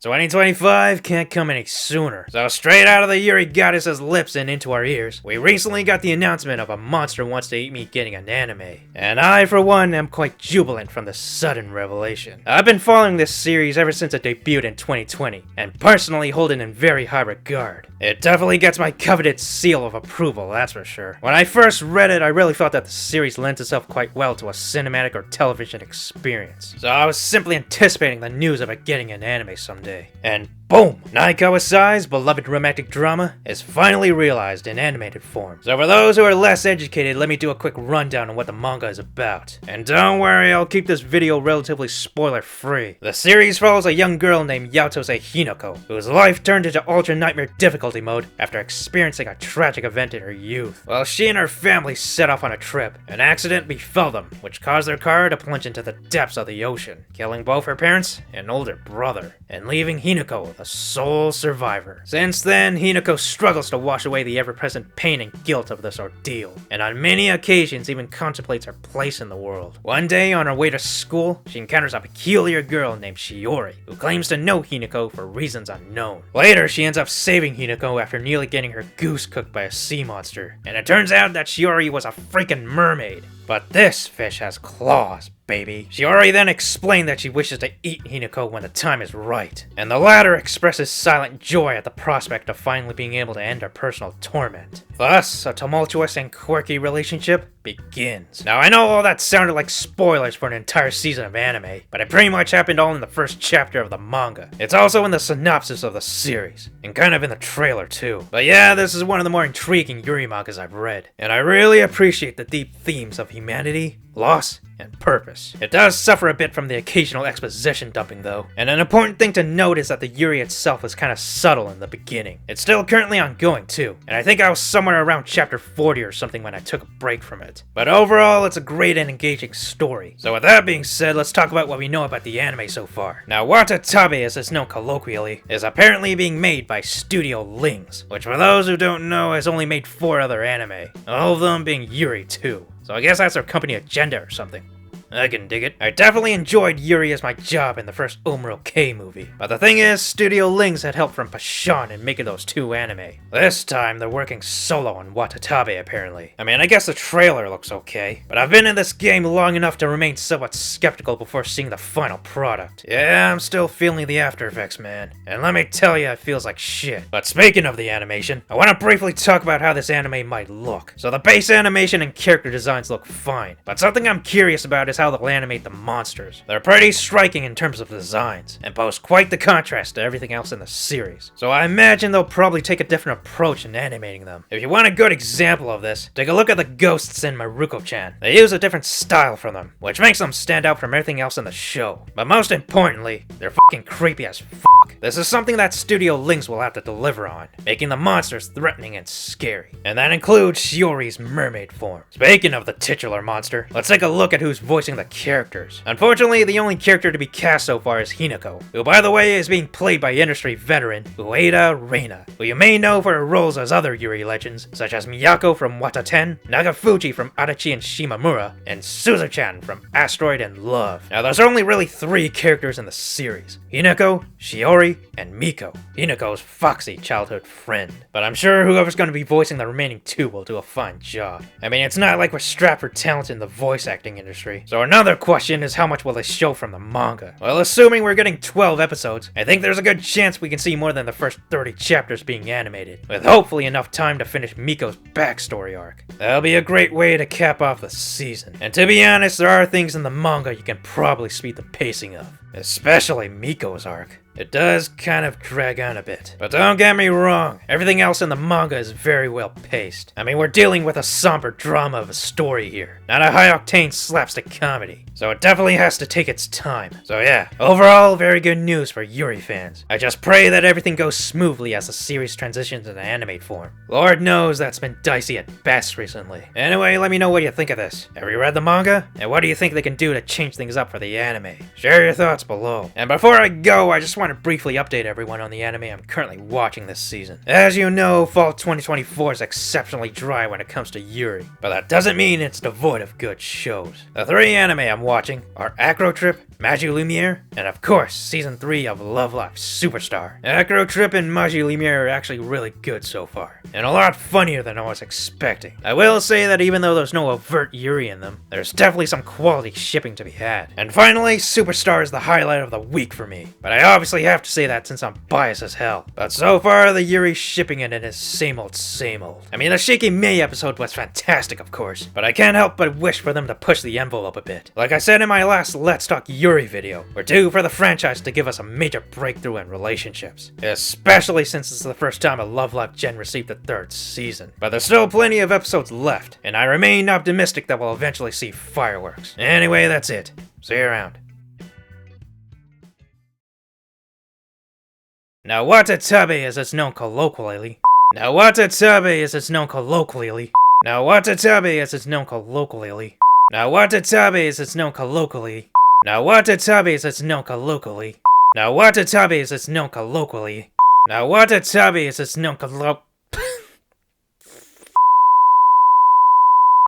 2025 can't come any sooner. So straight out of the Yuri goddess's lips and into our ears, we recently got the announcement of a monster wants to eat me getting an anime. And I, for one, am quite jubilant from the sudden revelation. I've been following this series ever since it debuted in 2020, and personally hold it in very high regard. It definitely gets my coveted seal of approval, that's for sure. When I first read it, I really felt that the series lends itself quite well to a cinematic or television experience. So I was simply anticipating the news of it getting an anime someday. And boom! Naekawa-sai's beloved romantic drama is finally realized in animated form. So for those who are less educated, let me do a quick rundown on what the manga is about. And don't worry, I'll keep this video relatively spoiler-free. The series follows a young girl named Yatose Hinako, whose life turned into Ultra Nightmare difficulty mode after experiencing a tragic event in her youth. While she and her family set off on a trip, an accident befell them, which caused their car to plunge into the depths of the ocean, killing both her parents and older brother, and leaving Hinako the sole survivor. Since then, Hinako struggles to wash away the ever-present pain and guilt of this ordeal, and on many occasions even contemplates her place in the world. One day, on her way to school, she encounters a peculiar girl named Yuri, who claims to know Hinako for reasons unknown. Later, she ends up saving Hinako after nearly getting her goose cooked by a sea monster, and it turns out that Yuri was a freaking mermaid. But this fish has claws, baby. Yuri then explained that she wishes to eat Hinako when the time is right, and the latter expresses silent joy at the prospect of finally being able to end her personal torment. Thus, a tumultuous and quirky relationship begins. Now, I know all that sounded like spoilers for an entire season of anime, but it pretty much happened all in the first chapter of the manga. It's also in the synopsis of the series, and kind of in the trailer too. But yeah, this is one of the more intriguing Yuri mangas I've read, and I really appreciate the deep themes of humanity, loss, and purpose. It does suffer a bit from the occasional exposition dumping though, and an important thing to note is that the Yuri itself was kind of subtle in the beginning. It's still currently ongoing too, and I think I was somewhere around chapter 40 or something when I took a break from it. But overall, it's a great and engaging story. So with that being said, let's talk about what we know about the anime so far. Now, Watatabe, as it's known colloquially, is apparently being made by Studio Lings, which for those who don't know has only made 4 other anime, all of them being Yuri too. So I guess that's their company agenda or something. I can dig it. I definitely enjoyed Yuri as my job in the first Omuro K movie. But the thing is, Studio Lings had help from Pashan in making those 2 anime. This time, they're working solo on Watatabe, apparently. I mean, I guess the trailer looks okay, but I've been in this game long enough to remain somewhat skeptical before seeing the final product. Yeah, I'm still feeling the after effects, man. And let me tell you, it feels like shit. But speaking of the animation, I want to briefly talk about how this anime might look. So the base animation and character designs look fine, but something I'm curious about is how they'll animate the monsters. They're pretty striking in terms of designs, and pose quite the contrast to everything else in the series. So I imagine they'll probably take a different approach in animating them. If you want a good example of this, take a look at the ghosts in Maruko-chan. They use a different style from them, which makes them stand out from everything else in the show. But most importantly, they're fucking creepy as fuck. This is something that Studio Lings will have to deliver on, making the monsters threatening and scary. And that includes Yuri's mermaid form. Speaking of the titular monster, let's take a look at who's voicing the characters. Unfortunately, the only character to be cast so far is Hinako, who by the way is being played by industry veteran Ueda Reina, who you may know for her roles as other Yuri legends, such as Miyako from Wataten, Nagafuji from Adachi and Shimamura, and Suzu-chan from Asteroid and Love. Now there's only really 3 characters in the series: Hinako, Shiori, and Miko, Hinako's foxy childhood friend. But I'm sure whoever's going to be voicing the remaining 2 will do a fine job. I mean, it's not like we're strapped for talent in the voice acting industry. So another question is, how much will they show from the manga? Well, assuming we're getting 12 episodes, I think there's a good chance we can see more than the first 30 chapters being animated, with hopefully enough time to finish Miko's backstory arc. That'll be a great way to cap off the season. And to be honest, there are things in the manga you can probably speed the pacing of, especially Miko's arc. It does kind of drag on a bit. But don't get me wrong, everything else in the manga is very well paced. I mean, we're dealing with a somber drama of a story here, not a high-octane slapstick comedy. So it definitely has to take its time. So yeah, overall, very good news for Yuri fans. I just pray that everything goes smoothly as the series transitions into anime form. Lord knows that's been dicey at best recently. Anyway, let me know what you think of this. Have you read the manga? And what do you think they can do to change things up for the anime? Share your thoughts below. And before I go, I just want to briefly update everyone on the anime I'm currently watching this season. As you know, fall 2024 is exceptionally dry when it comes to Yuri, but that doesn't mean it's devoid of good shows. The 3 anime I'm watching are Acro Trip, Magi Lumiere, and of course, Season 3 of Love Live Superstar. Acro Trip and Magi Lumiere are actually really good so far, and a lot funnier than I was expecting. I will say that even though there's no overt Yuri in them, there's definitely some quality shipping to be had. And finally, Superstar is the highlight of the week for me, but I obviously have to say that since I'm biased as hell. But so far, the Yuri shipping in it is same old, same old. I mean, the Shaky May episode was fantastic, of course, but I can't help but wish for them to push the envelope a bit. Like I said in my last Let's Talk Yuri video, we're due for the franchise to give us a major breakthrough in relationships, especially since it's the first time a Love Live Gen received the 3rd season. But there's still plenty of episodes left, and I remain optimistic that we'll eventually see fireworks. Anyway, that's it. See you around. Now Watatabe as it's known colloquially. Now Watatabe as it's known colloquially. Now Watatabe as it's known colloquially. Now Watatabe as it's known colloquially. Now Watatabe as it's known colloquially. Now Watatabe as it's known colloquially. Now Watatabe as it's known colloquially.